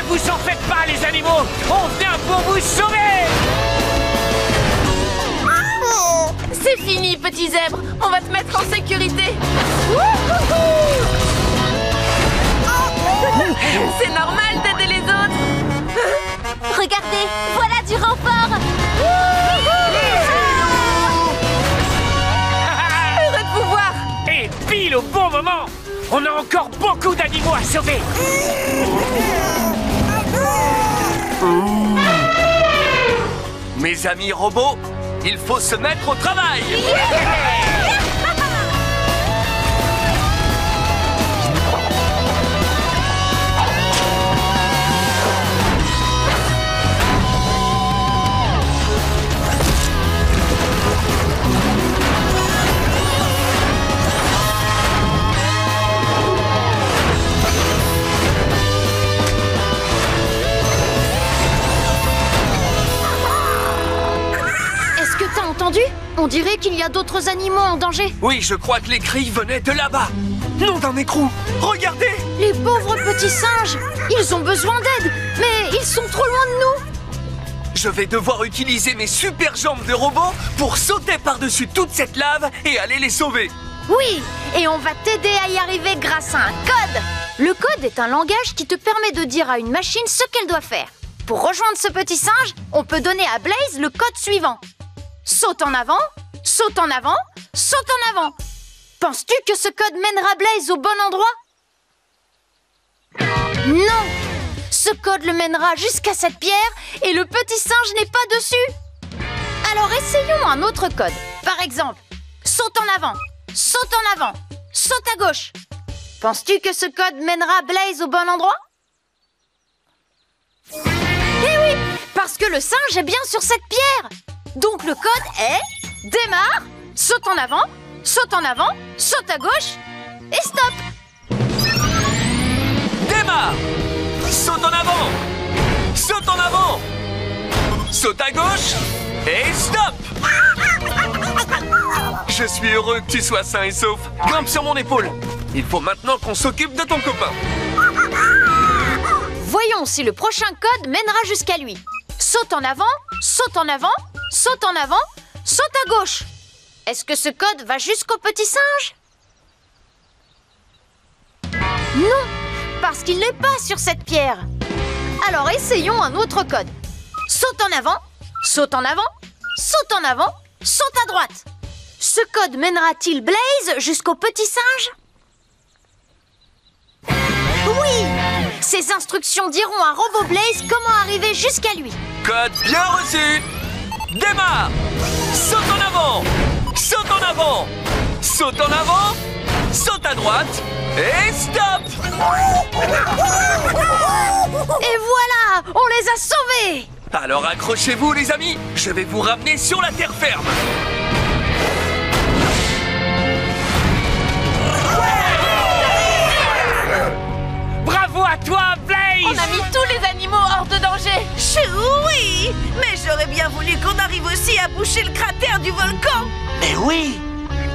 vous en faites pas, les animaux! On vient pour vous sauver! C'est fini, petit zèbre. On va te mettre en sécurité. C'est normal d'aider les autres. Regardez, voilà du renfort. Heureux de vous voir. Et pile au bon moment! On a encore beaucoup d'animaux à sauver! Mes amis robots, il faut se mettre au travail! Est-ce que t'as entendu? On dirait qu'il y a d'autres animaux en danger. Oui, je crois que les cris venaient de là-bas. Nom d'un écrou! Regardez! Les pauvres petits singes, ils ont besoin d'aide, mais ils sont trop loin de nous. Je vais devoir utiliser mes super jambes de robot pour sauter par-dessus toute cette lave et aller les sauver. Oui, et on va t'aider à y arriver grâce à un code. Le code est un langage qui te permet de dire à une machine ce qu'elle doit faire. Pour rejoindre ce petit singe, on peut donner à Blaze le code suivant. Saute en avant, saute en avant, saute en avant. Penses-tu que ce code mènera Blaze au bon endroit? Non! Ce code le mènera jusqu'à cette pierre et le petit singe n'est pas dessus. Alors essayons un autre code. Par exemple, saute en avant, saute en avant, saute à gauche. Penses-tu que ce code mènera Blaze au bon endroit? Eh oui, parce que le singe est bien sur cette pierre. Donc le code est démarre, saute en avant, saute à gauche et stop. Démarre! Saute en avant! Saute en avant! Saute à gauche et stop! Je suis heureux que tu sois sain et sauf. Grimpe sur mon épaule. Il faut maintenant qu'on s'occupe de ton copain. Voyons si le prochain code mènera jusqu'à lui. Saute en avant, saute en avant, saute en avant, saute à gauche. Est-ce que ce code va jusqu'au petit singe? Non, parce qu'il n'est pas sur cette pierre. Alors essayons un autre code. Saute en avant, saute en avant, saute en avant, saute à droite. Ce code mènera-t-il Blaze jusqu'au petit singe? Oui! Ces instructions diront à Robo Blaze comment arriver jusqu'à lui. Code bien reçu! Démarre! Saute en avant! Saute en avant! Saute en avant! Saute à droite! Et stop! Et voilà! On les a sauvés! Alors accrochez-vous les amis! Je vais vous ramener sur la terre ferme! Bravo à toi, Blaze! On a mis tous les animaux hors de danger. Oui, mais j'aurais bien voulu qu'on arrive aussi à boucher le cratère du volcan. Mais oui!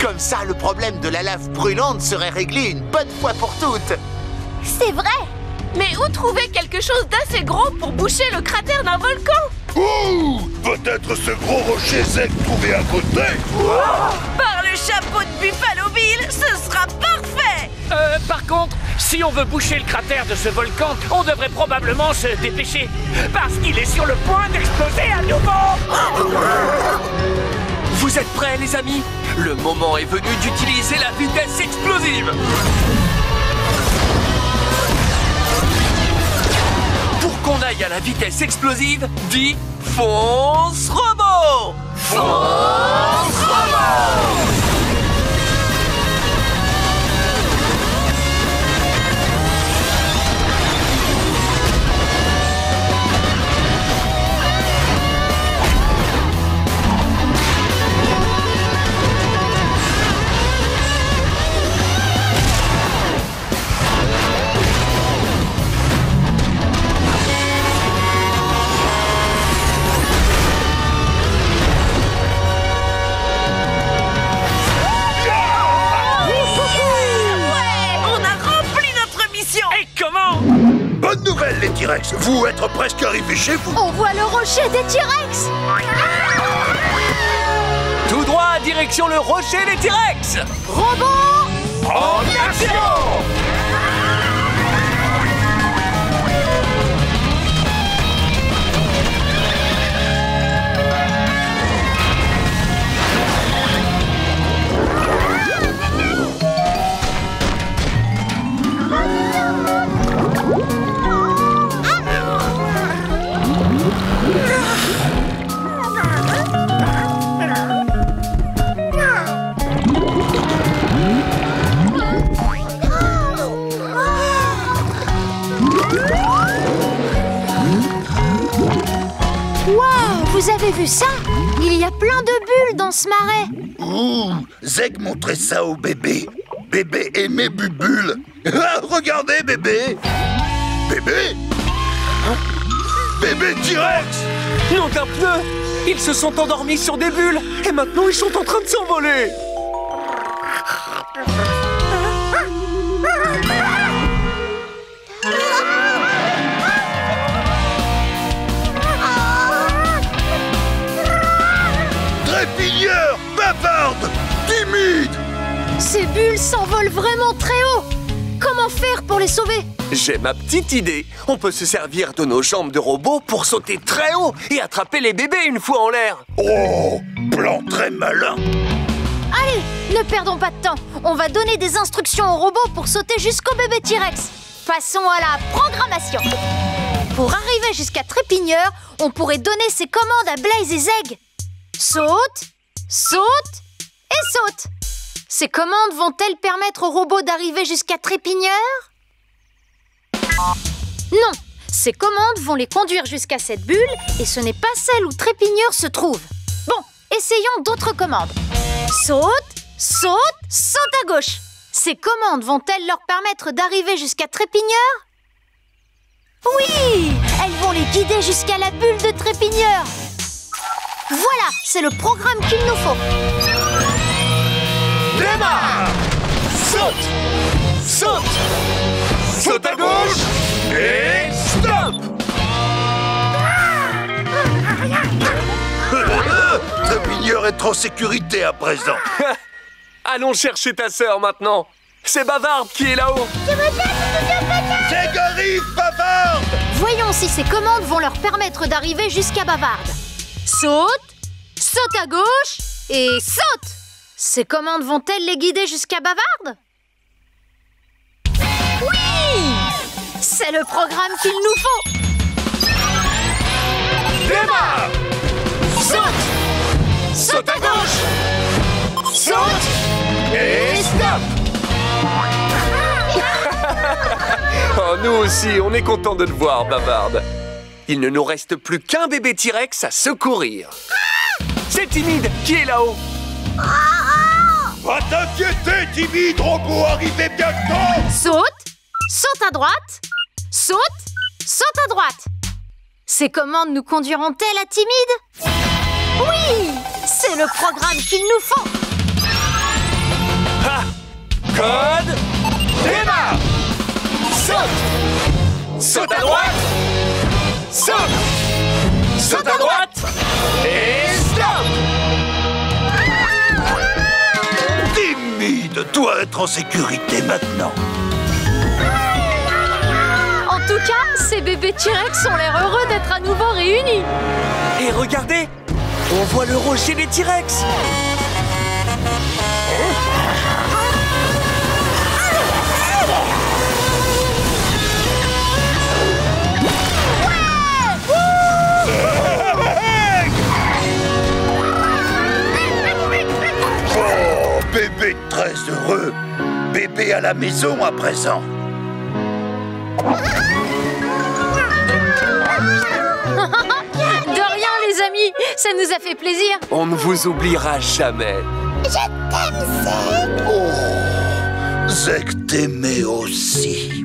Comme ça, le problème de la lave brûlante serait réglé une bonne fois pour toutes. C'est vrai! Mais où trouver quelque chose d'assez gros pour boucher le cratère d'un volcan? Ouh! Peut-être ce gros rocher sec trouvé à côté? Par le chapeau de Buffalo Bill, ce sera parfait. Par contre, si on veut boucher le cratère de ce volcan, on devrait probablement se dépêcher. Parce qu'il est sur le point d'exploser à nouveau! Vous êtes prêts les amis? Le moment est venu d'utiliser la vitesse explosive! Pour qu'on aille à la vitesse explosive, dis fonce robot! Fonce robot! les T-Rex, vous êtes presque arrivés chez vous. On voit le rocher des T-Rex. Tout droit, direction le rocher des T-Rex. Robot En action! Vous avez vu ça? Il y a plein de bulles dans ce marais. Ouh, Zeg montrait ça au bébé. Bébé aimait Bubule. Ah, regardez, bébé. Bébé? Bébé T-Rex! Non d'un pneu! Ils se sont endormis sur des bulles et maintenant ils sont en train de s'envoler! Trépigneur, bavarde, timide! Ces bulles s'envolent vraiment très haut. Comment faire pour les sauver? J'ai ma petite idée. On peut se servir de nos jambes de robot pour sauter très haut et attraper les bébés une fois en l'air. Oh, plan très malin. Allez, ne perdons pas de temps. On va donner des instructions aux robots pour sauter jusqu'au bébé T-Rex. Passons à la programmation. Pour arriver jusqu'à Trépigneur, on pourrait donner ces commandes à Blaze et Zeg. Saute, saute et saute. Ces commandes vont-elles permettre aux robots d'arriver jusqu'à Trépigneur? Non, ces commandes vont les conduire jusqu'à cette bulle et ce n'est pas celle où Trépigneur se trouve. Bon, essayons d'autres commandes. Saute, saute, saute à gauche. Ces commandes vont-elles leur permettre d'arriver jusqu'à Trépigneur? Oui, elles vont les guider jusqu'à la bulle de Trépigneur. Voilà, c'est le programme qu'il nous faut. Démarre! Saute! Saute! Saute à gauche! Et stop! Trépigneur est en sécurité à présent. Allons chercher ta sœur maintenant. C'est Bavarde qui est là-haut. Zeg arrive, bavarde! Voyons si ces commandes vont leur permettre d'arriver jusqu'à Bavarde. Saute, saute à gauche et saute! Ces commandes vont-elles les guider jusqu'à Bavarde? Oui! C'est le programme qu'il nous faut! Démarre! Saute! Saute à gauche! Saute! Et stop! Oh, nous aussi, on est content de te voir, Bavarde. Il ne nous reste plus qu'un bébé T-Rex à secourir. C'est Timide qui est là-haut. Pas t'inquiéter, timide, robot, arrivez bientôt! Saute, saute à droite, saute, saute à droite. Ces commandes nous conduiront-elles à Timide? Oui, c'est le programme qu'il nous faut. Ah! Code! Démarre! Saute! Saute à droite! Saute! Saute à droite! Et stop! Timide doit être en sécurité maintenant. En tout cas, ces bébés T-Rex ont l'air heureux d'être à nouveau réunis. Et regardez! On voit le rocher des T-Rex! Oh, bébé très heureux. Bébé à la maison à présent. De rien, les amis, ça nous a fait plaisir. On ne vous oubliera jamais. Oh, Zeg t'aimait aussi.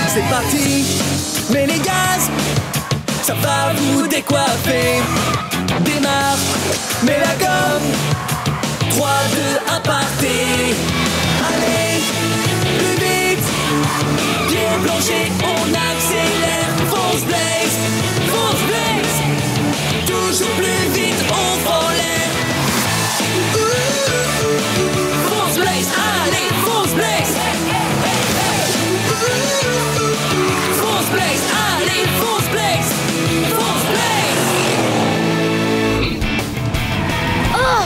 C'est parti, mets les gaz, ça va vous décoiffer. Démarre, mets la gomme, 3, 2, 1, partez. Allez, plus vite. Pied plancher, on accélère. Fonce Blaze, fonce Blaze. Toujours plus vite, on prend l'air. Fonce Blaze, allez, fonce Blaze. Fonce Blaze, allez, fonce Blaze. Fonce Blaze. Oh!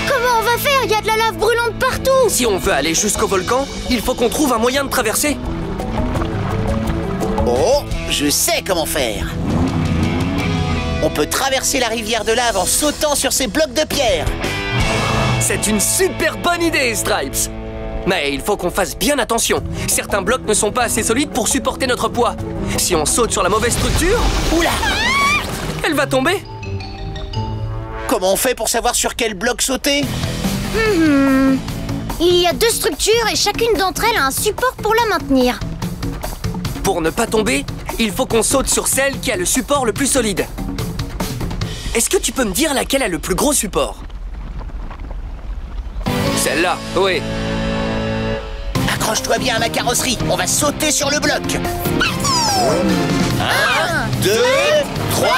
Comment on va faire? Il y a de la lave brûlante partout! Si on veut aller jusqu'au volcan, il faut qu'on trouve un moyen de traverser. Oh, je sais comment faire. On peut traverser la rivière de lave en sautant sur ces blocs de pierre. C'est une super bonne idée, Stripes. Mais il faut qu'on fasse bien attention. Certains blocs ne sont pas assez solides pour supporter notre poids. Si on saute sur la mauvaise structure... Oula! Elle va tomber. Comment on fait pour savoir sur quel bloc sauter? Il y a 2 structures et chacune d'entre elles a un support pour la maintenir. Pour ne pas tomber, il faut qu'on saute sur celle qui a le support le plus solide. Est-ce que tu peux me dire laquelle a le plus gros support? Celle-là, oui. Accroche-toi bien à ma carrosserie, on va sauter sur le bloc. 1, 2, 3,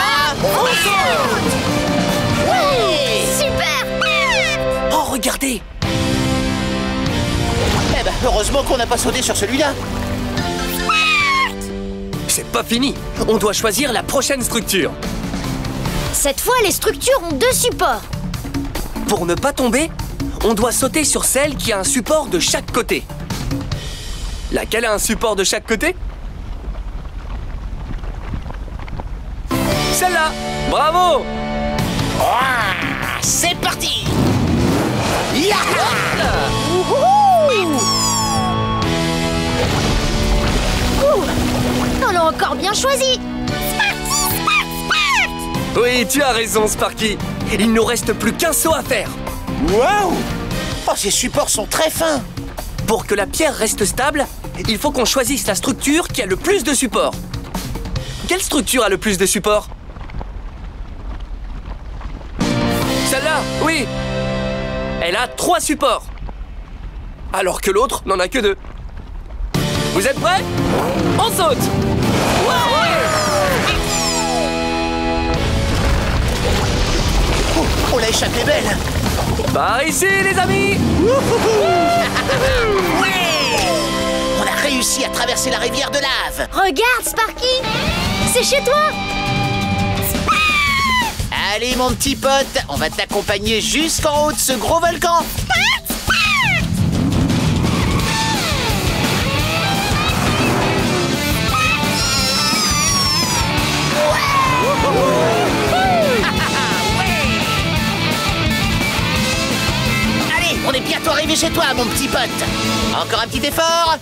on saute! Ouais! Super! Oh, regardez! Eh ben, heureusement qu'on n'a pas sauté sur celui-là. C'est pas fini. On doit choisir la prochaine structure. Cette fois, les structures ont 2 supports. Pour ne pas tomber, on doit sauter sur celle qui a un support de chaque côté. Laquelle a un support de chaque côté? Celle-là! Bravo! C'est parti! Yaha! On l'a encore bien choisi. Oui, tu as raison, Sparky. Il nous reste plus qu'un saut à faire. Waouh! Oh, ces supports sont très fins. Pour que la pierre reste stable, il faut qu'on choisisse la structure qui a le plus de supports. Quelle structure a le plus de supports? Celle-là, oui. Elle a 3 supports. Alors que l'autre n'en a que 2. Vous êtes prêts? On saute! On l'a échappé belle. Par ici, les amis! Ouais! On a réussi à traverser la rivière de lave. Regarde, Sparky. C'est chez toi. Allez, mon petit pote, on va t'accompagner jusqu'en haut de ce gros volcan. Allez, on est bientôt arrivé chez toi, mon petit pote. Encore un petit effort.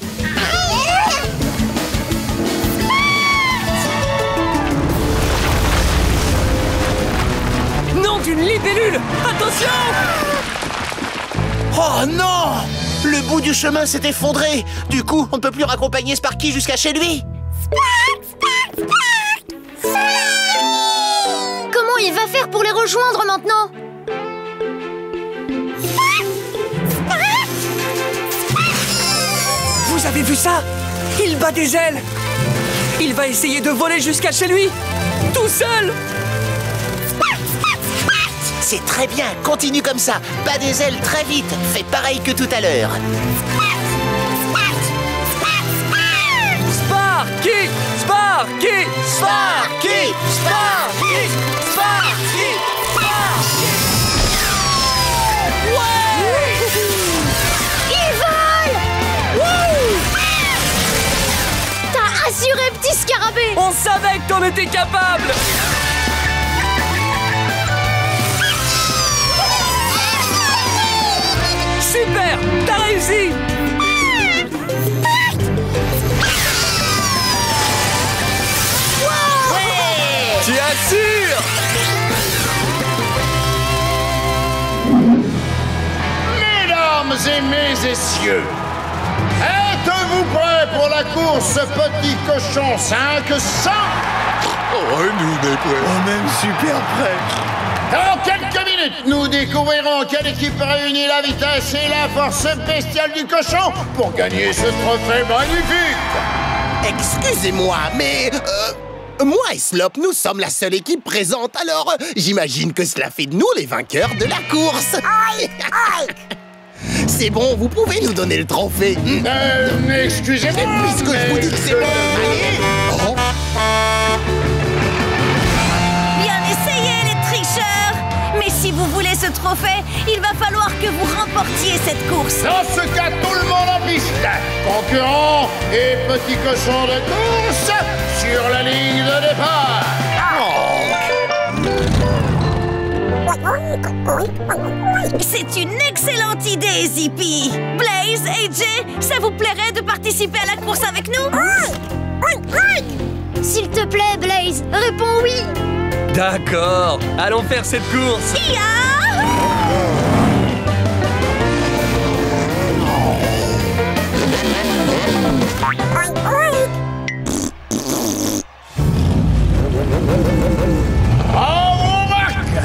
Non, d'une libellule! Attention! Oh non! Le bout du chemin s'est effondré. Du coup, on ne peut plus raccompagner Sparky jusqu'à chez lui. Comment il va faire pour les rejoindre maintenant? Vous avez vu ça? Il bat des ailes! Il va essayer de voler jusqu'à chez lui! Tout seul! C'est très bien, continue comme ça. Bats des ailes très vite. Fais pareil que tout à l'heure. Sparky! Sparky! Sparky! Sparky! Sparky! Sparky! Ouais! Il vole! T'as assuré, petit scarabée! On savait que t'en étais capable! Super! T'as réussi! Ouais! Tu assures! Mesdames et messieurs, êtes-vous prêts pour la course Petit Cochon 500? Oh, nous on est prêts. Oh, même super prêts. Dans quelques minutes, nous découvrirons quelle équipe réunit la vitesse et la force bestiale du cochon pour gagner ce trophée magnifique. Excusez-moi, mais... moi et Slop, nous sommes la seule équipe présente, alors j'imagine que cela fait de nous les vainqueurs de la course. C'est bon, vous pouvez nous donner le trophée. Excusez-moi, puisque je vous dis que c'est bon, allez. Oh. Bien essayé, les tricheurs! Mais si vous voulez ce trophée, il va falloir que vous remportiez cette course. Dans ce cas, tout le monde en piste. Concurrents et petits cochons de course sur la ligne de départ. C'est une excellente idée, Zippy. Blaze et Jay, ça vous plairait de participer à la course avec nous? S'il te plaît, Blaze, réponds oui. D'accord, allons faire cette course. En marque!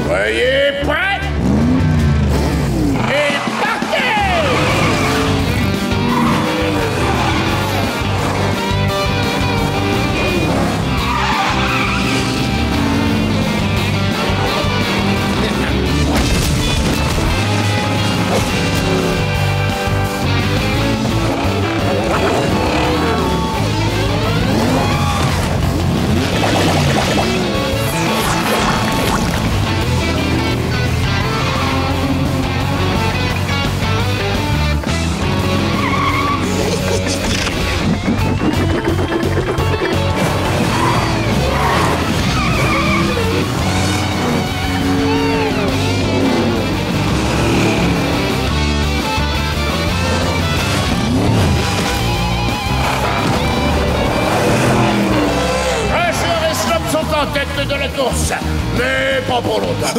Soyez prêts! Et partez! De la course, mais pas pour longtemps.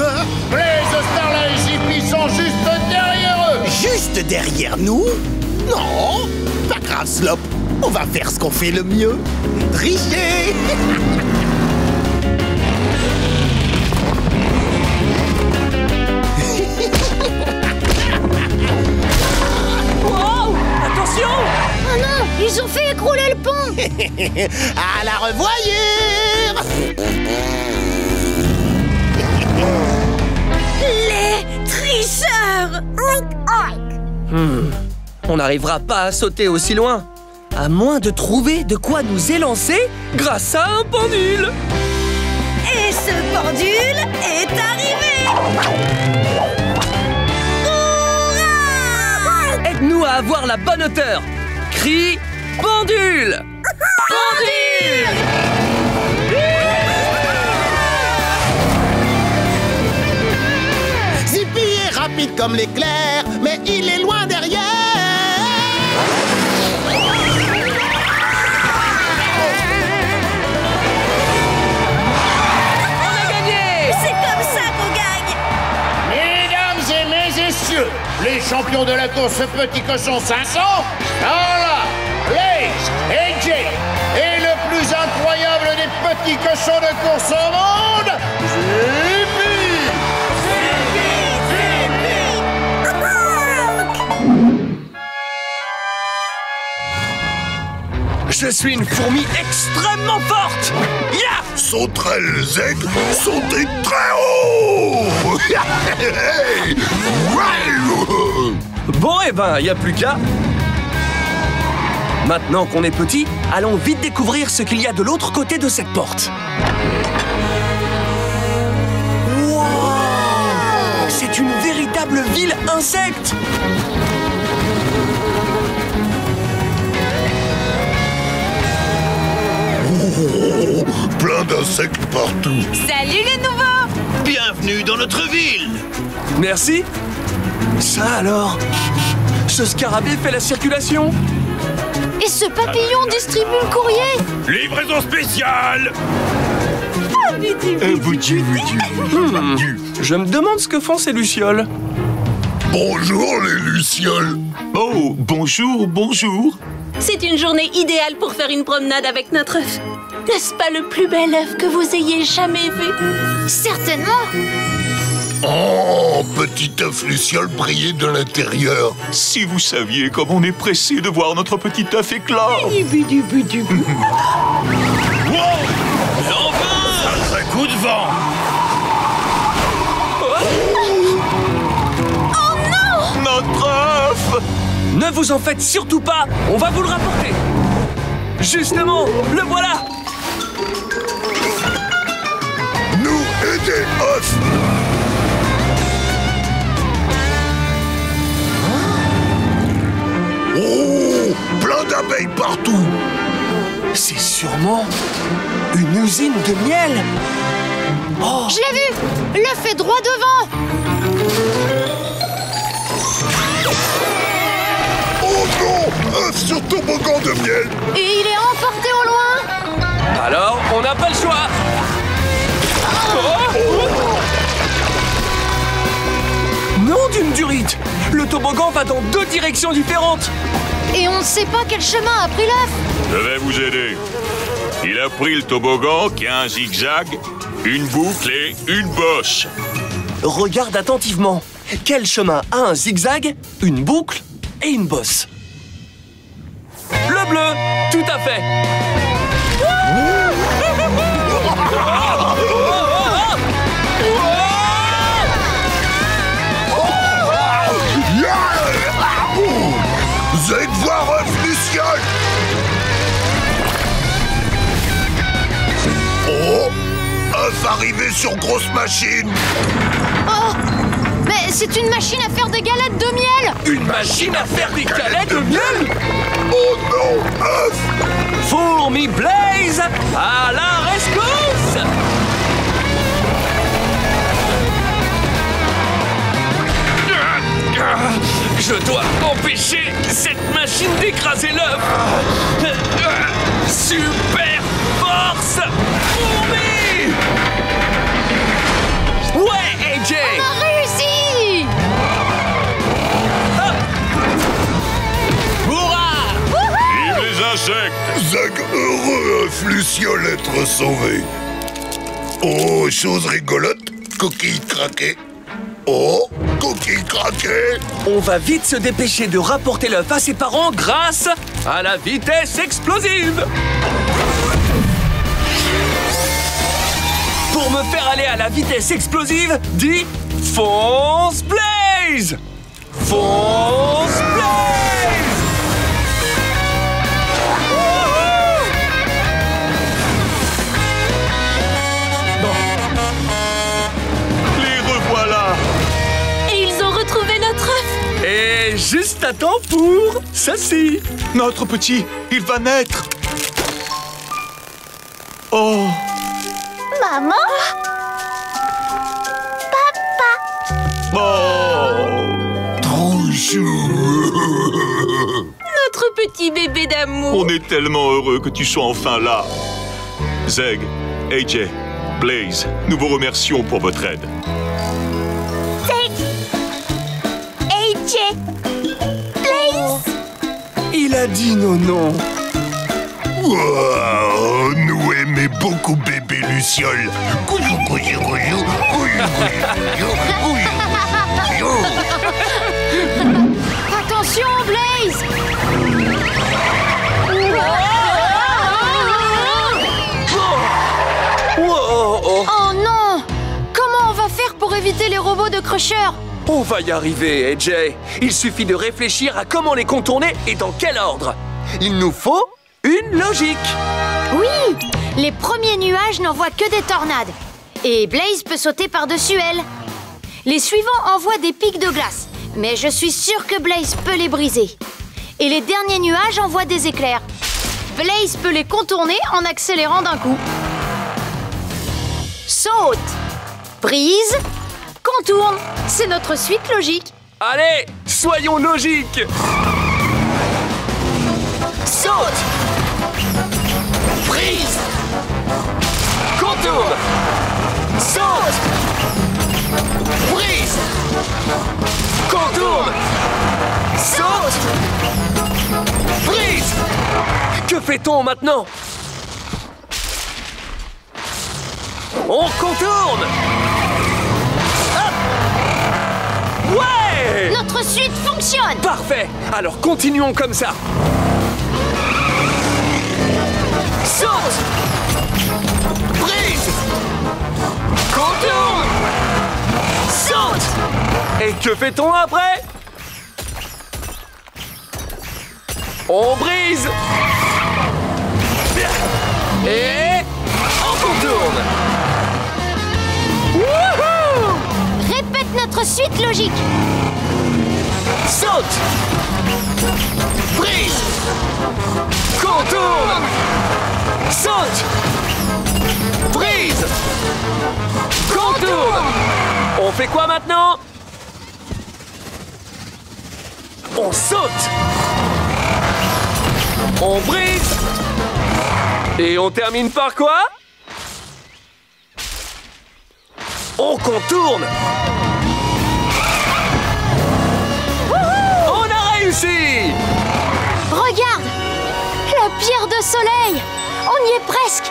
Blaze, Starla et Zippy sont juste derrière eux. Juste derrière nous? Non, pas grave, Slop. On va faire ce qu'on fait le mieux. Tricher. Wow! Attention! Oh non, ils ont fait écrouler le pont. À la revoyure. Les tricheurs! On n'arrivera pas à sauter aussi loin, à moins de trouver de quoi nous élancer grâce à un pendule. Et ce pendule est arrivé! Hurrah! Aide-nous à avoir la bonne hauteur. Crie pendule! Pendule! Zippy est rapide comme l'éclair, mais il est loin derrière. C'est comme ça qu'on gagne! Mesdames et messieurs, les champions de la course Petit Cochon 500, Starla, Blaze et Jay, et le plus incroyable des petits cochons de course au monde, Zippy! Je suis une fourmi extrêmement forte. Ya! Sauterelles aigles, sautez très haut. Bon, eh ben, y a plus qu'à. Maintenant qu'on est petit, allons vite découvrir ce qu'il y a de l'autre côté de cette porte. Wow! C'est une véritable ville insecte. Oh, plein d'insectes partout. Salut les nouveaux! Bienvenue dans notre ville. Merci. Ça alors? Ce scarabée fait la circulation. Et ce papillon distribue le courrier. Livraison spéciale. Je me demande ce que font ces lucioles. Bonjour les lucioles. Oh, bonjour, bonjour. C'est une journée idéale pour faire une promenade avec notre N'est-ce pas le plus bel œuf que vous ayez jamais vu? Certainement. Oh, petit œuf luciole briller de l'intérieur. Si vous saviez comme on est pressé de voir notre petit œuf éclore. Wow! Mais enfin! Un coup de vent. Notre œuf! Ne vous en faites surtout pas, on va vous le rapporter. Justement, le voilà. Nous aider œufs. Oh, plein d'abeilles partout. C'est sûrement une usine de miel. Oh. Je l'ai vu. L'œuf est droit devant. Oh non, œuf sur toboggan de miel. Et il est emporté au loin. Alors, on n'a pas le choix. Nom d'une durite. Le toboggan va dans 2 directions différentes. Et on ne sait pas quel chemin a pris l'œuf. Je vais vous aider. Il a pris le toboggan qui a un zigzag, une boucle et une bosse. Regarde attentivement. Quel chemin a un zigzag, une boucle et une bosse? Le bleu, tout à fait. Zeg voir œuf luciole. Oh, œuf arrivé sur grosse machine. Oh, mais c'est une machine à faire des galettes de miel. Une machine à faire des galettes de miel? Oh non, œuf. Fourmi Blaze, à la rescousse! Je dois empêcher cette machine d'écraser l'œuf. Super force, Fourmi! Ouais, AJ! On a réussi. Vive les insectes! Zeg heureux œuf luciole être sauvé. Oh, chose rigolote, coquille craquée. Oh, coquille craquée. On va vite se dépêcher de rapporter l'œuf à ses parents grâce à la vitesse explosive. Pour me faire aller à la vitesse explosive, dis fonce Blaze! Fonce Blaze! Les revoilà! Et ils ont retrouvé notre œuf. Et juste à temps pour ceci. Notre petit, il va naître! Oh! Maman. Oh! Trop chou. Notre petit bébé d'amour. On est tellement heureux que tu sois enfin là. Zeg, AJ, Blaze, nous vous remercions pour votre aide. AJ. Blaze. Il a dit non, non. Wow, nous aimons beaucoup bébé luciole. Couillou, couillou, couillou, couillou, couillou, couillou. Attention, Blaze. Oh non. Comment on va faire pour éviter les robots de Crusher? On va y arriver, AJ. Il suffit de réfléchir à comment les contourner et dans quel ordre. Il nous faut une logique. Oui, les premiers nuages n'envoient que des tornades. Et Blaze peut sauter par-dessus elles. Les suivants envoient des pics de glace. Mais je suis sûre que Blaze peut les briser. Et les derniers nuages envoient des éclairs. Blaze peut les contourner en accélérant d'un coup. Saute, brise, contourne. C'est notre suite logique. Allez, soyons logiques. Saute, brise, contourne, saute, brise, contourne, saute, brise. Que fait-on maintenant? On contourne. Hop. Ouais! Notre suite fonctionne. Parfait. Alors continuons comme ça. Saute. Brise. Contourne. Saute. Et que fait-on après? On brise. Et on contourne. Wouhou! Répète notre suite logique. Saute. Brise. Contourne. Saute. Brise. Contourne. On fait quoi maintenant? On saute. On brise. Et on termine par quoi? On contourne. On a réussi. Regarde, la pierre de soleil. On y est presque.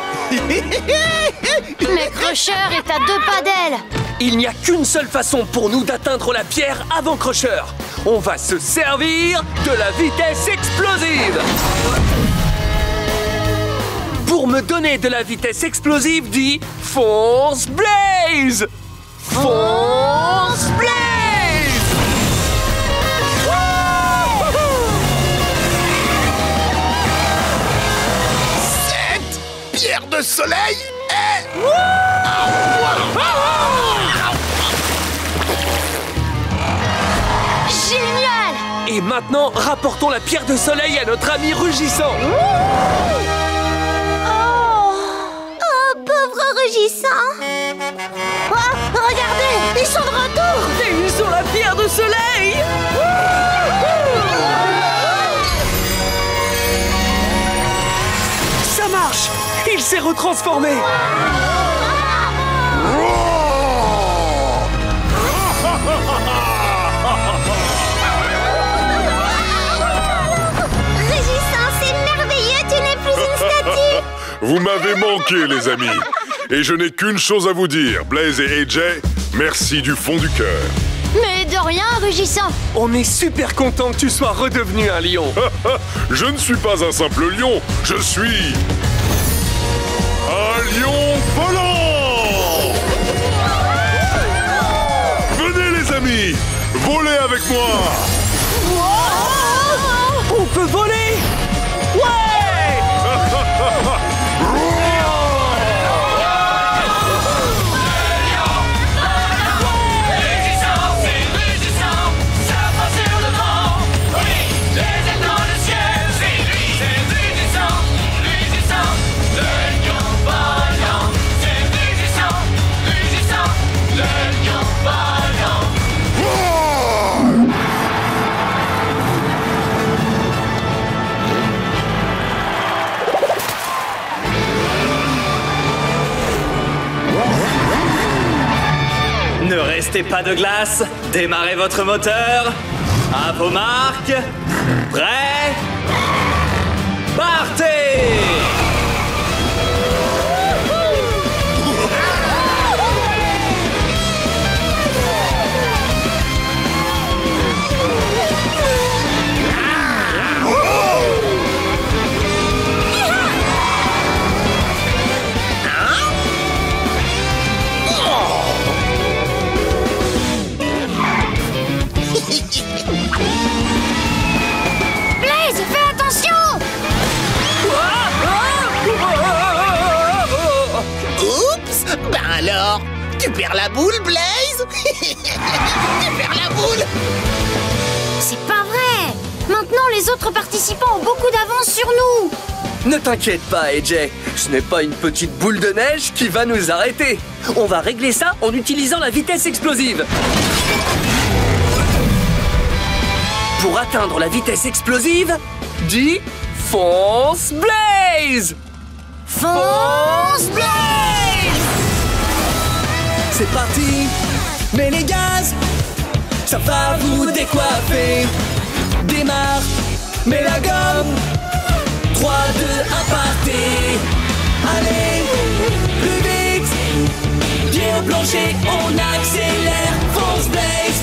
Mais Crusher est à 2 pas d'elle. Il n'y a qu'une seule façon pour nous d'atteindre la pierre avant Crusher. On va se servir de la vitesse explosive. Pour me donner de la vitesse explosive, dis Force Blaze. Force Blaze. Cette pierre de soleil est... Génial! Et maintenant, rapportons la pierre de soleil à notre ami rugissant. Pauvre rugissant. Oh, regardez, ils sont de retour. Et ils ont la pierre de soleil. Ça marche. Il s'est retransformé. Rugissant, c'est merveilleux, tu n'es plus une statue. Vous m'avez manqué, les amis. Et je n'ai qu'une chose à vous dire. Blaze et AJ, merci du fond du cœur. Mais de rien, rugissant. On est super content que tu sois redevenu un lion. Je ne suis pas un simple lion. Je suis... un lion volant. Venez, les amis. Volez avec moi. On peut voler. Ouais. Ne restez pas de glace, démarrez votre moteur. À vos marques. Prêts? Partez! Blaze, fais attention! Oups! Ben alors, tu perds la boule, Blaze? Tu perds la boule? C'est pas vrai! Maintenant, les autres participants ont beaucoup d'avance sur nous! Ne t'inquiète pas, AJ. Ce n'est pas une petite boule de neige qui va nous arrêter. On va régler ça en utilisant la vitesse explosive. Pour atteindre la vitesse explosive, dis Fonce Blaze! Fonce Blaze! C'est parti! Mets les gaz! Ça va vous décoiffer! Démarre! Mets la gomme! 3, 2, 1, partez! Allez! Plus vite! plancher, on accélère. Fonce Blaze,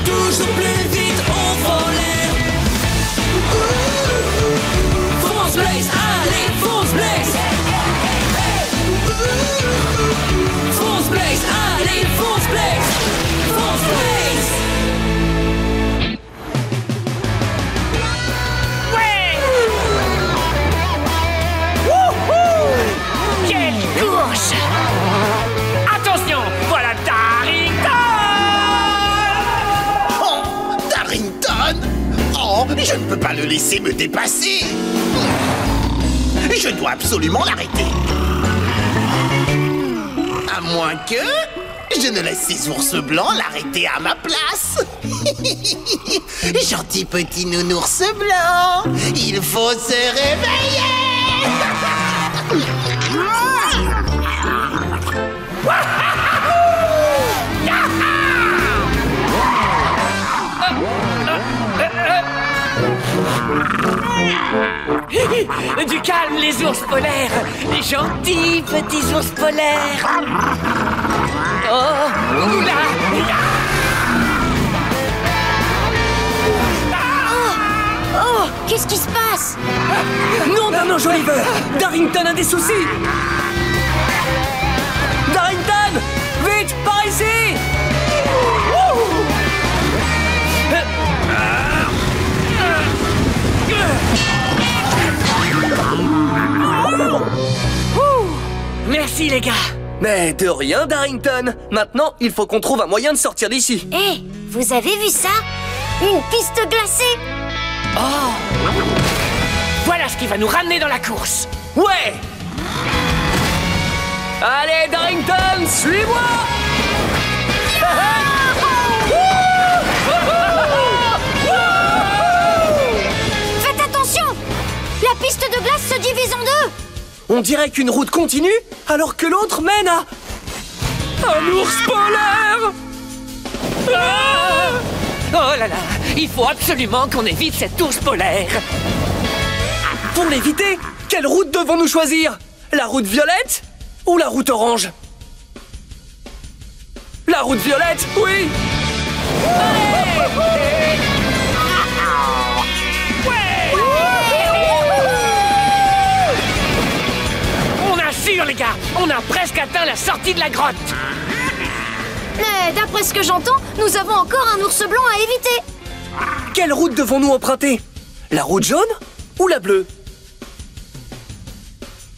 toujours plus vite, on prend l'air. Fonce Blaze, allez, fonce Blaze. Fonce Blaze, allez, fonce Blaze. Fonce Blaze. Ouais! Wouhou! Quelle course! Attention, voilà Darrington! Oh, Darrington! Oh, je ne peux pas le laisser me dépasser! Je dois absolument l'arrêter! À moins que je ne laisse ces ours blancs l'arrêter à ma place! Gentil petit nounours blanc, il faut se réveiller! Du calme, les ours polaires! Les gentils petits ours polaires! Oh! Oula! Oh, qu'est-ce qui se passe? Non d'un enjoliveur! Darrington a des soucis! Darrington! Vite, par ici! Merci les gars! Mais de rien, Darrington! Maintenant, il faut qu'on trouve un moyen de sortir d'ici. Hé, vous avez vu ça? Une piste glacée? Oh! Voilà ce qui va nous ramener dans la course! Ouais! Allez, Darrington, suis-moi! Faites attention! La piste de glace se divise en deux! On dirait qu'une route continue, alors que l'autre mène à... un ours polaire! Ah! Oh là là! Il faut absolument qu'on évite cet ours polaire! Pour l'éviter, quelle route devons-nous choisir? La route violette ou la route orange? La route violette, oui! On assure les gars! On a presque atteint la sortie de la grotte! Mais d'après ce que j'entends, nous avons encore un ours blanc à éviter. Quelle route devons-nous emprunter? La route jaune ou la bleue?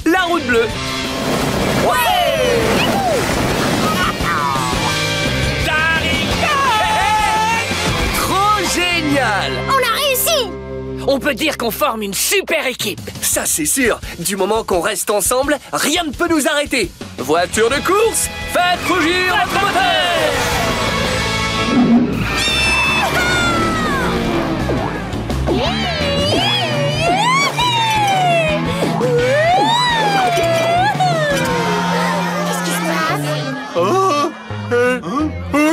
La route bleue! Trop génial! On a réussi! On peut dire qu'on forme une super équipe! Ça c'est sûr! Du moment qu'on reste ensemble, rien ne peut nous arrêter! Voiture de course, faites rougir votre moteur! Oh,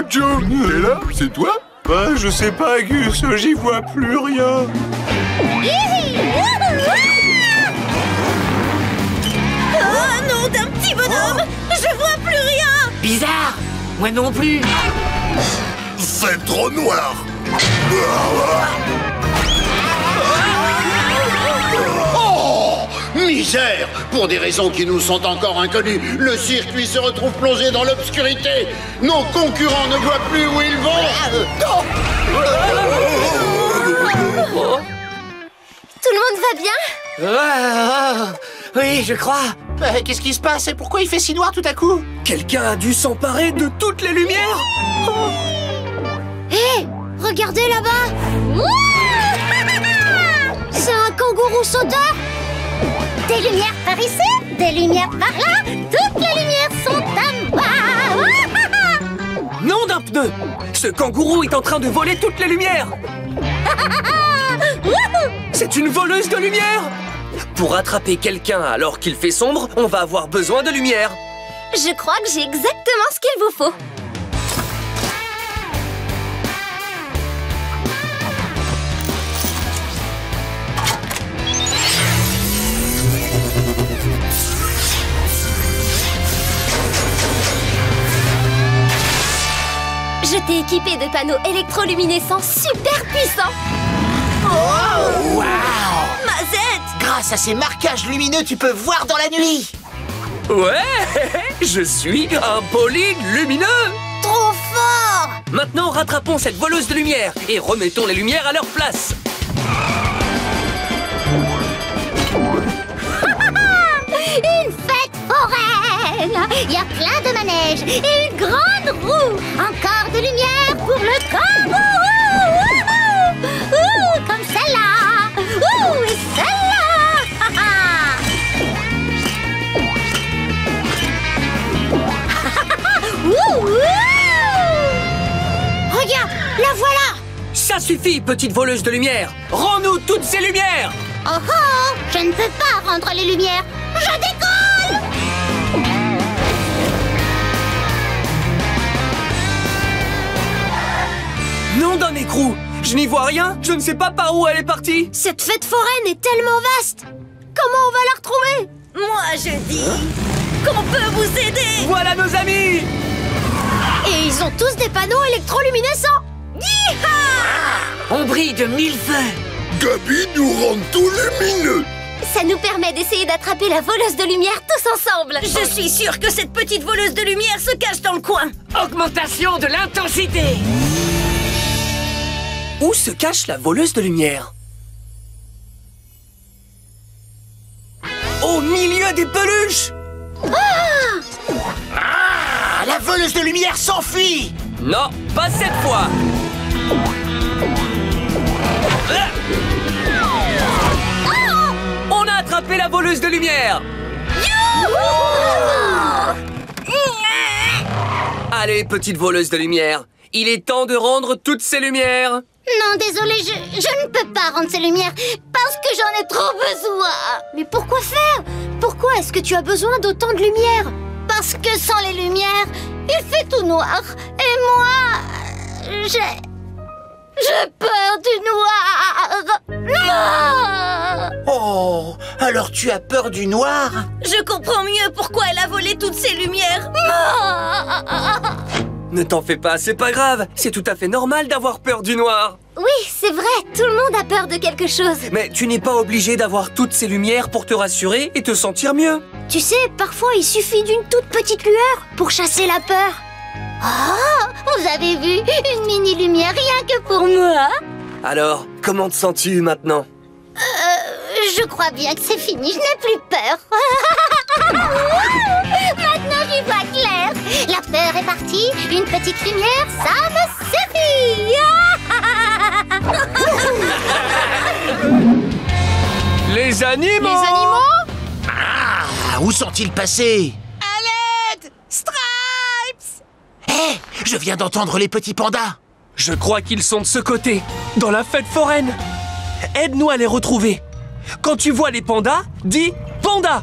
Joe, t'es là? C'est toi? Bah, je sais pas, Gus, j'y vois plus rien. Oh non, d'un petit bonhomme! Je vois plus rien! Bizarre! Moi non plus! C'est trop noir! Oh! Misère! Pour des raisons qui nous sont encore inconnues, le circuit se retrouve plongé dans l'obscurité. Nos concurrents ne voient plus où ils vont. Tout le monde va bien? Oui, je crois. Qu'est-ce qui se passe et pourquoi il fait si noir tout à coup? Quelqu'un a dû s'emparer de toutes les lumières! Hé, regardez là-bas! C'est un kangourou sauteur? Des lumières par ici, des lumières par là, toutes les lumières sont à moi! Nom d'un pneu! Ce kangourou est en train de voler toutes les lumières! C'est une voleuse de lumière! Pour attraper quelqu'un alors qu'il fait sombre, on va avoir besoin de lumière! Je crois que j'ai exactement ce qu'il vous faut. équipé de panneaux électroluminescents super puissants. Oh, wow! Mazette! Grâce à ces marquages lumineux, tu peux voir dans la nuit! Ouais, je suis un bowling lumineux. Trop fort! Maintenant, rattrapons cette voleuse de lumière et remettons les lumières à leur place. Une fête foraine! Il y a plein de manèges et une grande roue! Encore de lumière pour le kangourou! Ouh, comme celle-là! Ouh, et celle-là! Ouh, ouh. Regarde, la voilà! Ça suffit, petite voleuse de lumière. Rends-nous toutes ces lumières. Oh oh! Je ne peux pas rendre les lumières! Je décolle! Nom d'un écrou. Je n'y vois rien. Je ne sais pas par où elle est partie. Cette fête foraine est tellement vaste. Comment on va la retrouver? Moi, je dis qu'on peut vous aider. Voilà nos amis. Et ils ont tous des panneaux électroluminescents. Yeeha! On brille de 1000 feux. Gabi nous rend tout lumineux. Ça nous permet d'essayer d'attraper la voleuse de lumière tous ensemble. Je suis sûre que cette petite voleuse de lumière se cache dans le coin. Augmentation de l'intensité. Où se cache la voleuse de lumière? Au milieu des peluches. Ah, la voleuse de lumière s'enfuit! Non, pas cette fois. On a attrapé la voleuse de lumière. Allez, petite voleuse de lumière, il est temps de rendre toutes ces lumières. Non, désolé, je ne peux pas rendre ces lumières parce que j'en ai trop besoin. Mais pourquoi faire? Pourquoi est-ce que tu as besoin d'autant de lumière? Parce que sans les lumières, il fait tout noir. Et moi, j'ai peur du noir. Non! Oh, alors tu as peur du noir? Je comprends mieux pourquoi elle a volé toutes ces lumières. Ne t'en fais pas, c'est pas grave. C'est tout à fait normal d'avoir peur du noir. Oui, c'est vrai, tout le monde a peur de quelque chose. Mais tu n'es pas obligé d'avoir toutes ces lumières pour te rassurer et te sentir mieux. Tu sais, parfois il suffit d'une toute petite lueur pour chasser la peur. Oh, vous avez vu? Une mini-lumière rien que pour moi. Alors, comment te sens-tu maintenant? Je crois bien que c'est fini, je n'ai plus peur. Maintenant j'y vois clair. La peur est partie, une petite lumière, ça me suffit. Les animaux! Les animaux? Ah, où sont-ils passés? À l'aide! Stripes! Hé, je viens d'entendre les petits pandas. Je crois qu'ils sont de ce côté, dans la fête foraine. Aide-nous à les retrouver. Quand tu vois les pandas, dis « Panda ».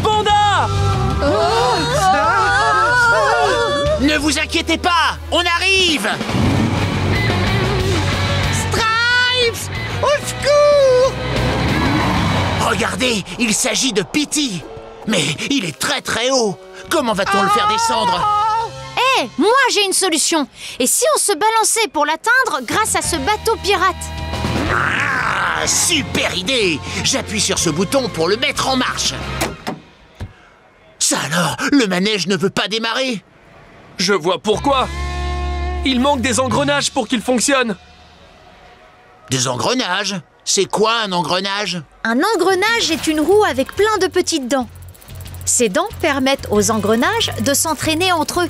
Panda! Ne vous inquiétez pas, on arrive! Stripes! Au secours! Regardez, il s'agit de Petey. Mais il est très très haut. Comment va-t-on le faire descendre? Hé, moi j'ai une solution. Et si on se balançait pour l'atteindre grâce à ce bateau pirate? Ah, super idée! J'appuie sur ce bouton pour le mettre en marche. Ça alors, le manège ne veut pas démarrer? Je vois pourquoi. Il manque des engrenages pour qu'il fonctionne. Des engrenages? C'est quoi un engrenage? Un engrenage est une roue avec plein de petites dents. Ces dents permettent aux engrenages de s'entraîner entre eux.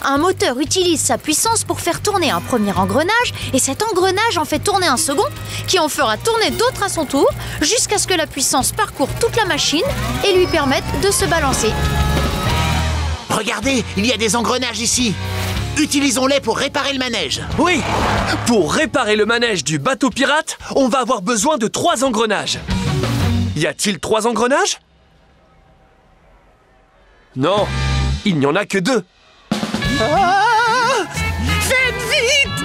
Un moteur utilise sa puissance pour faire tourner un premier engrenage et cet engrenage en fait tourner un second qui en fera tourner d'autres à son tour jusqu'à ce que la puissance parcourt toute la machine et lui permette de se balancer. Regardez, il y a des engrenages ici. Utilisons-les pour réparer le manège. Oui, pour réparer le manège du bateau pirate, on va avoir besoin de 3 engrenages. Y a-t-il 3 engrenages? Non, il n'y en a que 2. Faites vite!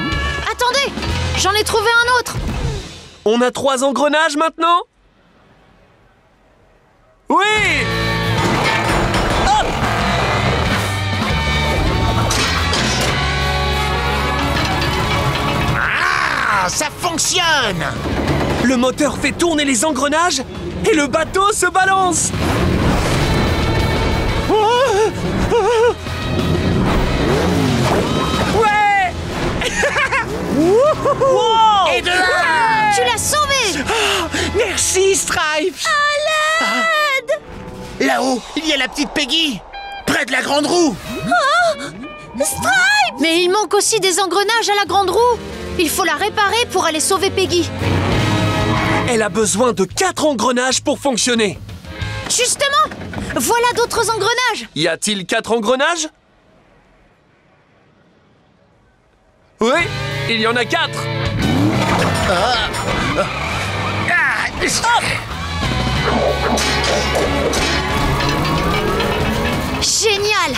Attendez, j'en ai trouvé un autre. On a 3 engrenages maintenant? Oui! Hop! fonctionne! Le moteur fait tourner les engrenages et le bateau se balance. Ouais. Wow. Et de là, tu l'as sauvé. Merci, Stripes. À l'aide. Là-haut, il y a la petite Peggy, près de la grande roue. Oh, Stripes. Mais il manque aussi des engrenages à la grande roue. Il faut la réparer pour aller sauver Peggy. Elle a besoin de 4 engrenages pour fonctionner. Justement, voilà d'autres engrenages. Y a-t-il 4 engrenages? Oui, il y en a 4. Stop! Génial.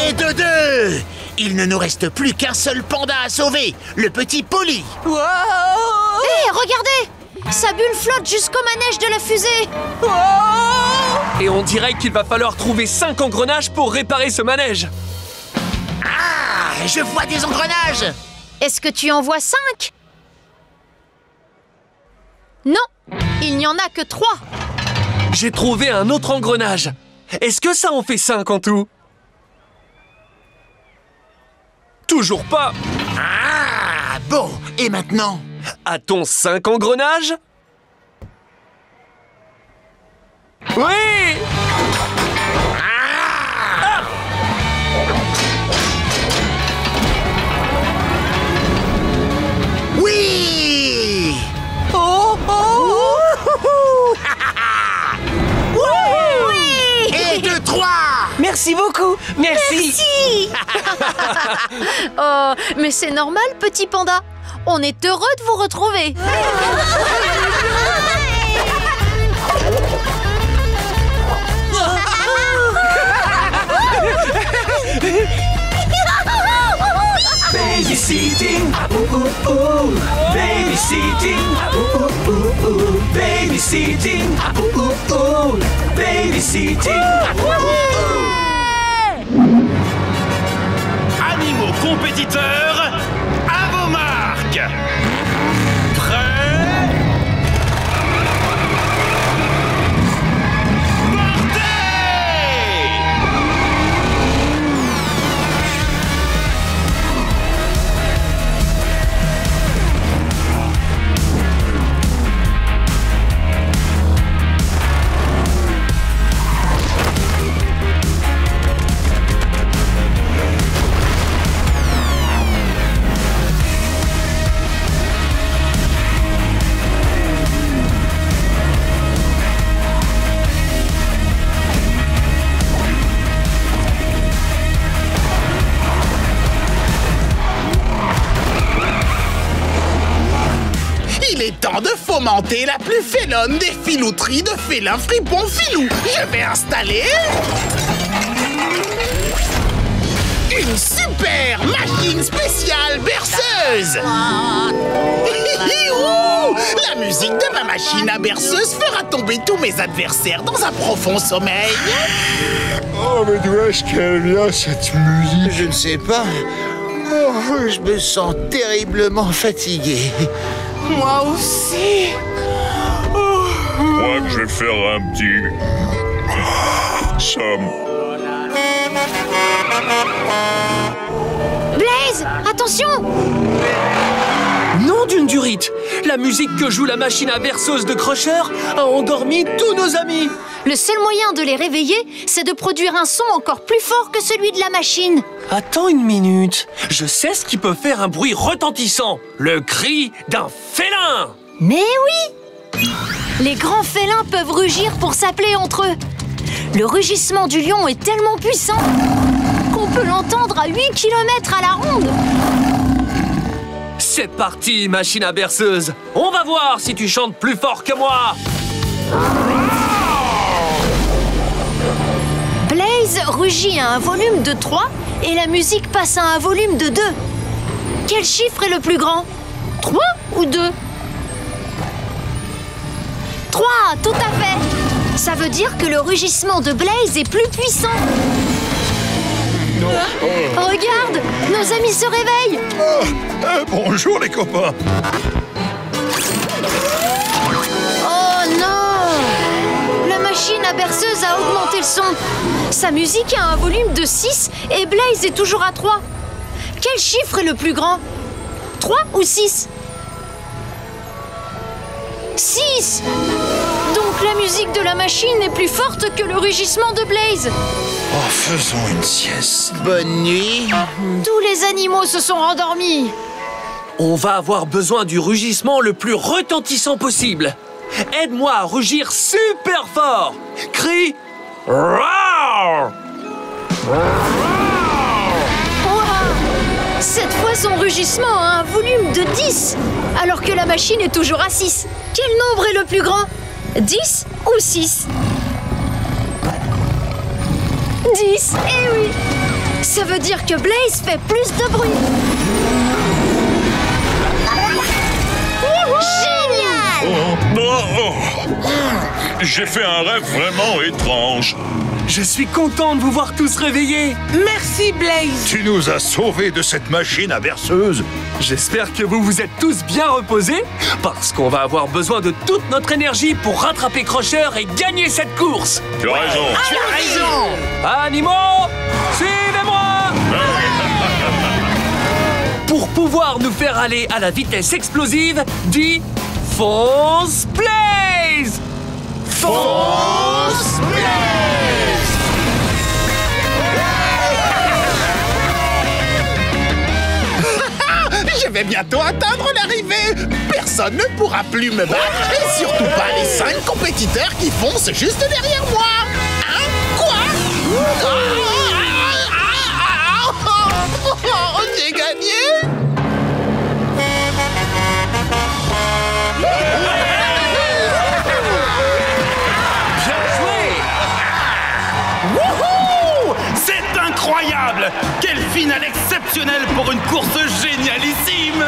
Et de deux! Il ne nous reste plus qu'un seul panda à sauver, le petit Polly. Hé, regardez! Sa bulle flotte jusqu'au manège de la fusée. Et on dirait qu'il va falloir trouver 5 engrenages pour réparer ce manège. Ah, je vois des engrenages. Est-ce que tu en vois 5? Non, il n'y en a que 3. J'ai trouvé un autre engrenage. Est-ce que ça en fait 5 en tout? Toujours pas. Ah, bon, et maintenant? A-t-on 5 engrenages? Oui! Ah! Oui! Oh, oh! Oui! Et 2, 3! Merci beaucoup. Merci. Oh, mais c'est normal, petit panda. On est heureux de vous retrouver. Babysitting, ooh ooh ooh. Babysitting, ooh ooh ooh ooh. Babysitting, ooh ooh ooh. Babysitting, ooh ooh ooh. Animaux compétiteurs, à vos marques. Prêts? Il est temps de fomenter la plus félonne des filouteries de félins fripons filou. Je vais installer une super machine spéciale berceuse. Ouh, la musique de ma machine à berceuse fera tomber tous mes adversaires dans un profond sommeil. Oh, mais d'où est-ce qu'elle vient, cette musique? Je ne sais pas. Oh, je me sens terriblement fatigué. Moi aussi. Je crois que je vais faire un petit... somme. Blaze, attention! Nom d'une durite! La musique que joue la machine à berceuse de Crusher a endormi tous nos amis! Le seul moyen de les réveiller, c'est de produire un son encore plus fort que celui de la machine. Attends une minute. Je sais ce qui peut faire un bruit retentissant. Le cri d'un félin! Mais oui! Les grands félins peuvent rugir pour s'appeler entre eux. Le rugissement du lion est tellement puissant qu'on peut l'entendre à 8 km à la ronde. C'est parti, machine à berceuse. On va voir si tu chantes plus fort que moi. Blaze rugit à un volume de 3 et la musique passe à un volume de 2. Quel chiffre est le plus grand? 3 ou 2? 3, tout à fait. Ça veut dire que le rugissement de Blaze est plus puissant. Regarde, nos amis se réveillent. Bonjour les copains. Oh non! La machine à berceuse a augmenté le son. Sa musique a un volume de 6 et Blaze est toujours à 3. Quel chiffre est le plus grand? 3 ou 6? 6! Donc la musique de la machine est plus forte que le rugissement de Blaze. Oh, faisons une sieste. Bonne nuit. Tous les animaux se sont rendormis. On va avoir besoin du rugissement le plus retentissant possible. Aide-moi à rugir super fort. Crie Roar! Cette fois, son rugissement a un volume de 10, alors que la machine est toujours à 6. Quel nombre est le plus grand? 10 ou 6? 10, eh oui! Ça veut dire que Blaze fait plus de bruit. J'ai fait un rêve vraiment étrange. Je suis content de vous voir tous réveillés. Merci, Blaze. Tu nous as sauvés de cette machine à berceuse. J'espère que vous vous êtes tous bien reposés, parce qu'on va avoir besoin de toute notre énergie pour rattraper Crusher et gagner cette course. Tu as raison. Tu as raison. Animaux, suivez-moi. Pour pouvoir nous faire aller à la vitesse explosive, dis fonce Blaze. Fonce Blaze. Je vais bientôt atteindre l'arrivée. Personne ne pourra plus me battre, et surtout pas les 5 compétiteurs qui foncent juste derrière moi. Hein? Quoi? J'ai gagné. Bien joué. Wouhou! C'est incroyable! Quelle finale exceptionnelle pour une course génialissime!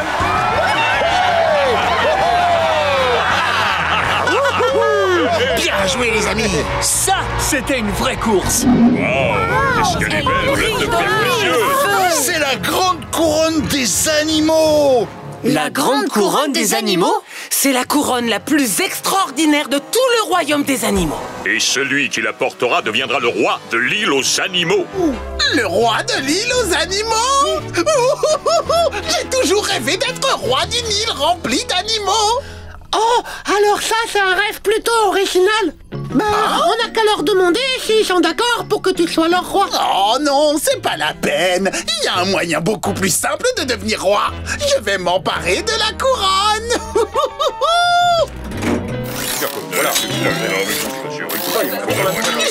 Bien joué, les amis. Ça, c'était une vraie course. Qu'est-ce qu'elle est belle, pleine de pierres précieuses. C'est la grande couronne des animaux. La grande couronne des animaux? C'est la couronne la plus extraordinaire de tout le royaume des animaux. Et celui qui la portera deviendra le roi de l'île aux animaux. Le roi de l'île aux animaux. J'ai toujours rêvé d'être roi d'une île remplie d'animaux. Oh, alors ça, c'est un rêve plutôt original. On n'a qu'à leur demander s'ils sont d'accord pour que tu sois leur roi. Oh non, c'est pas la peine. Il y a un moyen beaucoup plus simple de devenir roi. Je vais m'emparer de la couronne.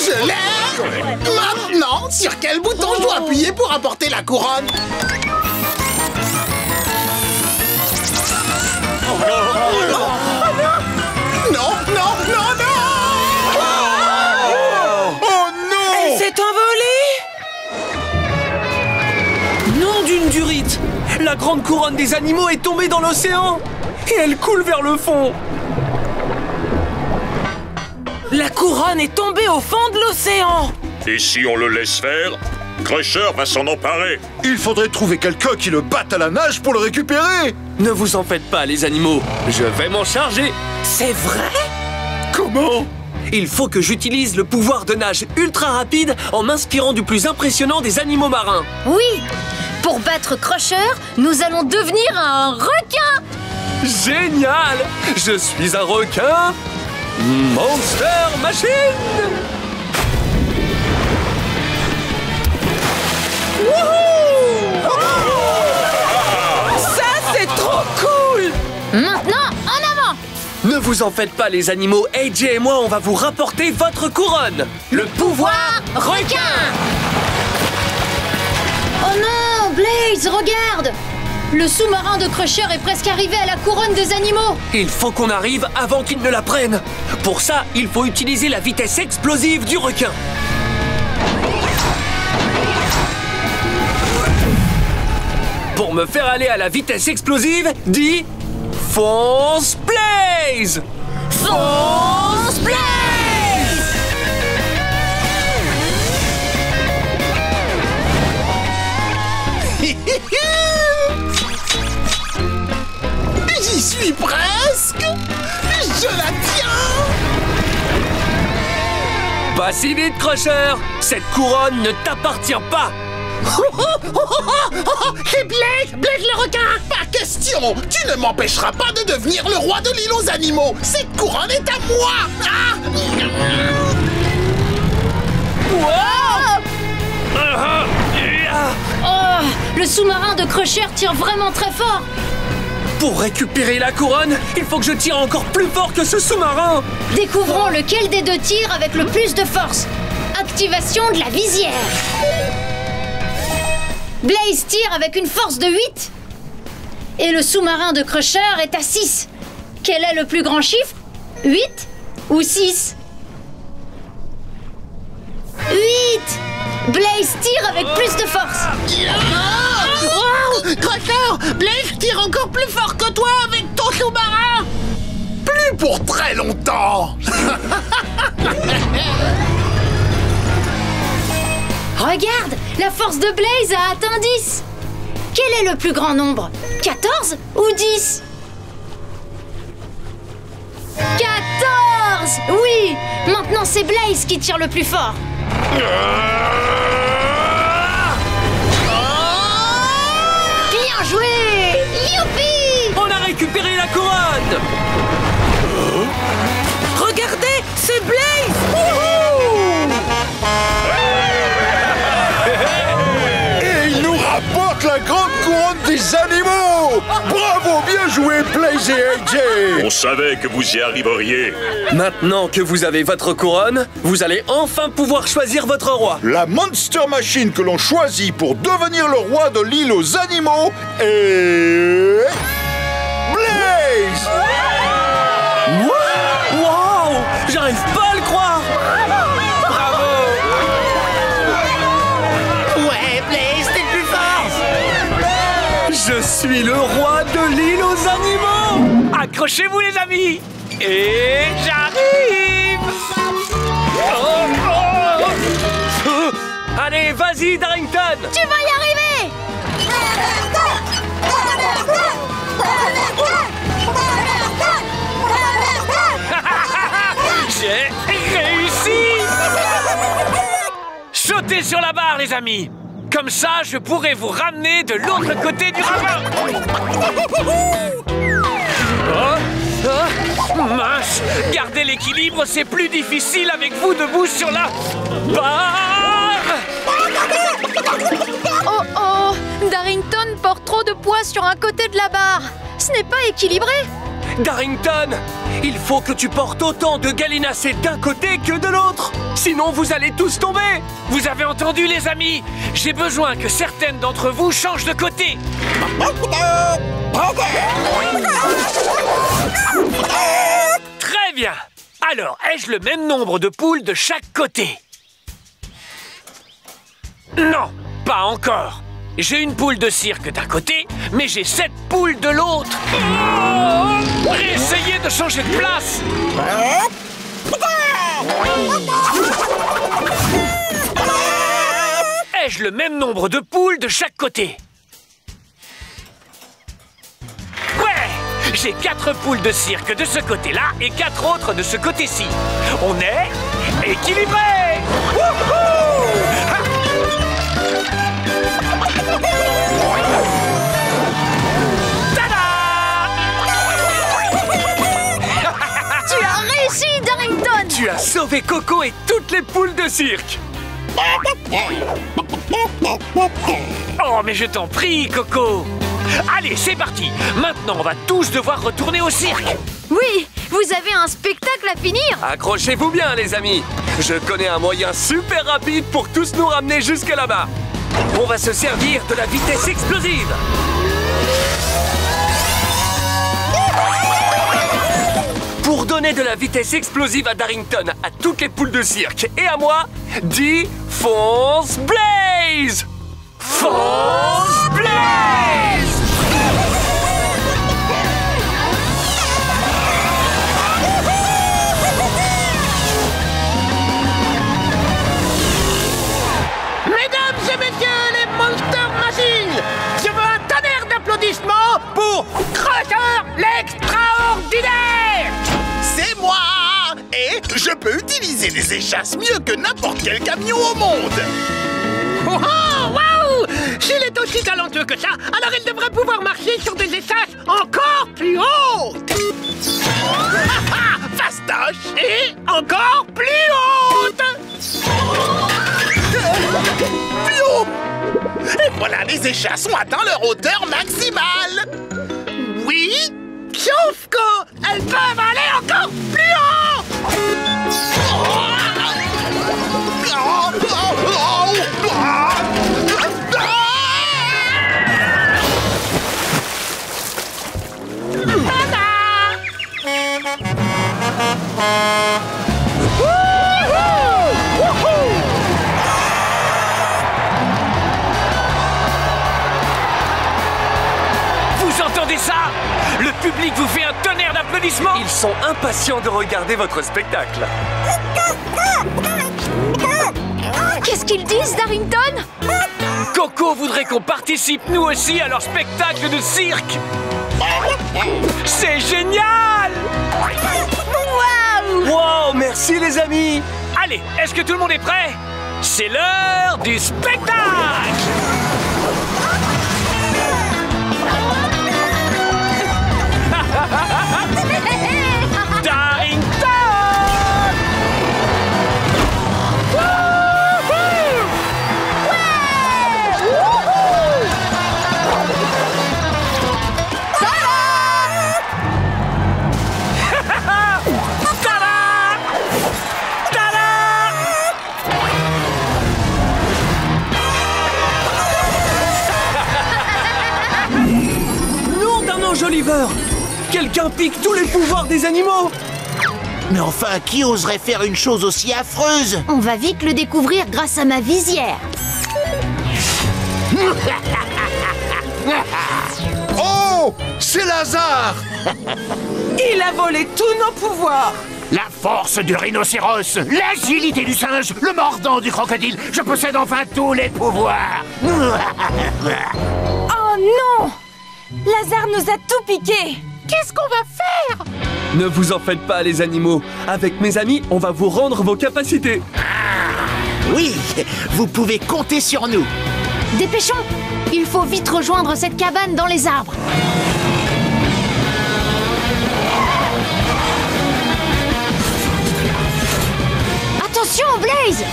Je l'ai. Maintenant, sur quel bouton je dois appuyer pour apporter la couronne? Non, non, non, non! Oh non! Elle s'est envolée! Nom d'une durite! La grande couronne des animaux est tombée dans l'océan et elle coule vers le fond. La couronne est tombée au fond de l'océan. Et si on le laisse faire, Crusher va s'en emparer. Il faudrait trouver quelqu'un qui le batte à la nage pour le récupérer. Ne vous en faites pas, les animaux. Je vais m'en charger. C'est vrai? Comment? Il faut que j'utilise le pouvoir de nage ultra rapide en m'inspirant du plus impressionnant des animaux marins. Oui, pour battre Crusher, nous allons devenir un requin. Génial! Je suis un requin Monster Machine. Ça, c'est trop cool! Maintenant, en avant! Ne vous en faites pas, les animaux. AJ et moi, on va vous rapporter votre couronne. Le pouvoir requin! Oh non, Blaze, regarde! Le sous-marin de Crusher est presque arrivé à la couronne des animaux. Il faut qu'on arrive avant qu'il ne la prenne. Pour ça, il faut utiliser la vitesse explosive du requin. Pour me faire aller à la vitesse explosive, dis fonce Blaze. Fonce Blaze! J'y suis presque! Je la tiens! Pas si vite, Crusher! Cette couronne ne t'appartient pas! C'est Blaze! Blaze le requin! Pas question! Tu ne m'empêcheras pas de devenir le roi de l'île aux animaux! Cette couronne est à moi! Ah! Oh, le sous-marin de Crusher tire vraiment très fort! Pour récupérer la couronne, il faut que je tire encore plus fort que ce sous-marin! Découvrons lequel des deux tire avec le plus de force. Activation de la visière. Blaze tire avec une force de 8. Et le sous-marin de Crusher est à 6. Quel est le plus grand chiffre? 8 ou 6? 8! Blaze tire avec plus de force. Wow! Crusher! Blaze tire encore plus fort que toi avec ton sous-marin! Plus pour très longtemps! Regarde! La force de Blaze a atteint 10. Quel est le plus grand nombre? 14 ou 10? 14! Oui! Maintenant c'est Blaze qui tire le plus fort. Bien joué! Youpi! On a récupéré la couronne! Regardez, c'est Blaze! Et il nous rapporte la grande couronne des animaux! Bravo, bien joué, Blaze et AJ! On savait que vous y arriveriez. Maintenant que vous avez votre couronne, vous allez enfin pouvoir choisir votre roi. La Monster Machine que l'on choisit pour devenir le roi de l'île aux animaux est... Blaze! Wow! J'arrive pas à le croire! Bravo! Ouais, Blaze, t'es le plus fort! Je suis le roi de l'île aux animaux! Accrochez-vous les amis! Et j'arrive! Allez, vas-y, Darrington! Tu vas y arriver! J'ai réussi! Sautez sur la barre, les amis! Comme ça, je pourrai vous ramener de l'autre côté du ravin! Mince! Garder l'équilibre, c'est plus difficile avec vous debout sur la barre! Oh oh! Darrington porte trop de poids sur un côté de la barre. Ce n'est pas équilibré. Darrington, il faut que tu portes autant de gallinacés d'un côté que de l'autre. Sinon, vous allez tous tomber. Vous avez entendu, les amis? J'ai besoin que certaines d'entre vous changent de côté. Très bien. Alors, ai-je le même nombre de poules de chaque côté? Non, pas encore. J'ai une poule de cirque d'un côté, mais j'ai 7 poules de l'autre. Oh, essayez de changer de place. Ai-je le même nombre de poules de chaque côté? Ouais! J'ai 4 poules de cirque de ce côté-là et 4 autres de ce côté-ci. On est équilibrés! Wouhou! Tu as réussi, Darrington! Tu as sauvé Coco et toutes les poules de cirque. Oh, mais je t'en prie, Coco! Allez, c'est parti! Maintenant, on va tous devoir retourner au cirque! Oui, vous avez un spectacle à finir! Accrochez-vous bien, les amis. Je connais un moyen super rapide pour tous nous ramener jusque là-bas. On va se servir de la vitesse explosive. Pour donner de la vitesse explosive à Darrington, à toutes les poules de cirque et à moi, dis Fonce Blaze! Fonce Blaze! l'extraordinaire! C'est moi! Et je peux utiliser des échasses mieux que n'importe quel camion au monde! Oh, oh, waouh! S'il est aussi talentueux que ça, alors il devrait pouvoir marcher sur des échasses encore plus hautes! Fastoche! Et encore plus hautes! Plus haut! Et voilà, les échasses ont atteint leur hauteur maximale! Oui, sauf qu'elles peuvent aller encore plus haut! Vous entendez ça? Le public vous fait un tonnerre d'applaudissements. Ils sont impatients de regarder votre spectacle. Qu'est-ce qu'ils disent, Darrington? Coco voudrait qu'on participe nous aussi à leur spectacle de cirque. C'est génial! Waouh! Wow, merci les amis! Allez, est-ce que tout le monde est prêt? C'est l'heure du spectacle! Oliver! Quelqu'un pique tous les pouvoirs des animaux! Mais enfin, qui oserait faire une chose aussi affreuse? On va vite le découvrir grâce à ma visière. Oh! C'est Lazare! Il a volé tous nos pouvoirs! La force du rhinocéros, l'agilité du singe, le mordant du crocodile. Je possède enfin tous les pouvoirs. Oh non! Lazare nous a tout piqué! Qu'est-ce qu'on va faire? Ne vous en faites pas, les animaux. Avec mes amis, on va vous rendre vos capacités. Oui, vous pouvez compter sur nous. Dépêchons! Il faut vite rejoindre cette cabane dans les arbres. Attention, Blaze!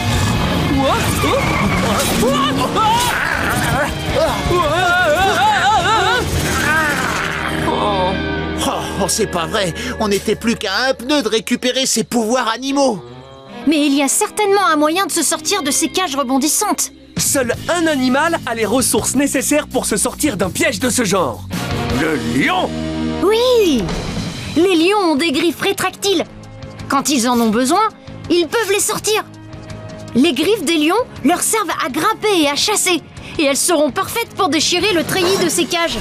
Oh, c'est pas vrai. On n'était plus qu'à un pneu de récupérer ses pouvoirs animaux. Mais il y a certainement un moyen de se sortir de ces cages rebondissantes. Seul un animal a les ressources nécessaires pour se sortir d'un piège de ce genre. Le lion! Oui! Les lions ont des griffes rétractiles. Quand ils en ont besoin, ils peuvent les sortir. Les griffes des lions leur servent à grimper et à chasser. Et elles seront parfaites pour déchirer le treillis de ces cages.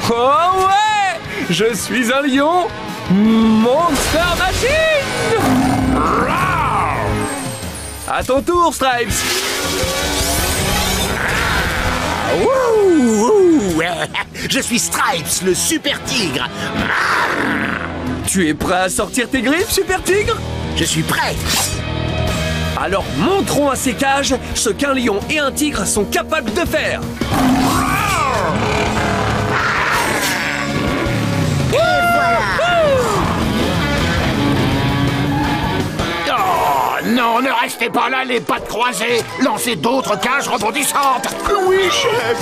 Oh ouais! Je suis un lion! Monster Machine! À ton tour, Stripes! Ouh, je suis Stripes, le super tigre. Tu es prêt à sortir tes griffes, super tigre? Je suis prêt. Alors montrons à ces cages ce qu'un lion et un tigre sont capables de faire. Et voilà. Oh non, ne restez pas là, les pattes croisées. Lancez d'autres cages rebondissantes. Oui, chef.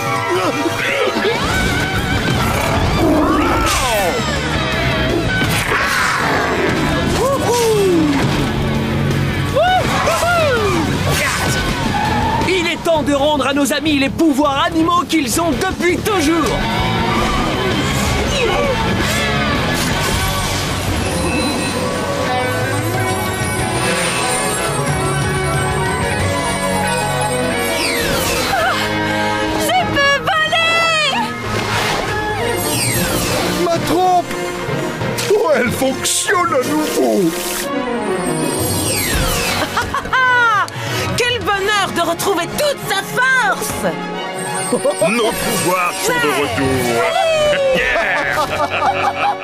Il est temps de rendre à nos amis les pouvoirs animaux qu'ils ont depuis toujours. Je peux voler! Ma trompe! Oh, elle fonctionne à nouveau! Quel bonheur de retrouver toute sa force! Nos pouvoirs sont de retour. Yeah!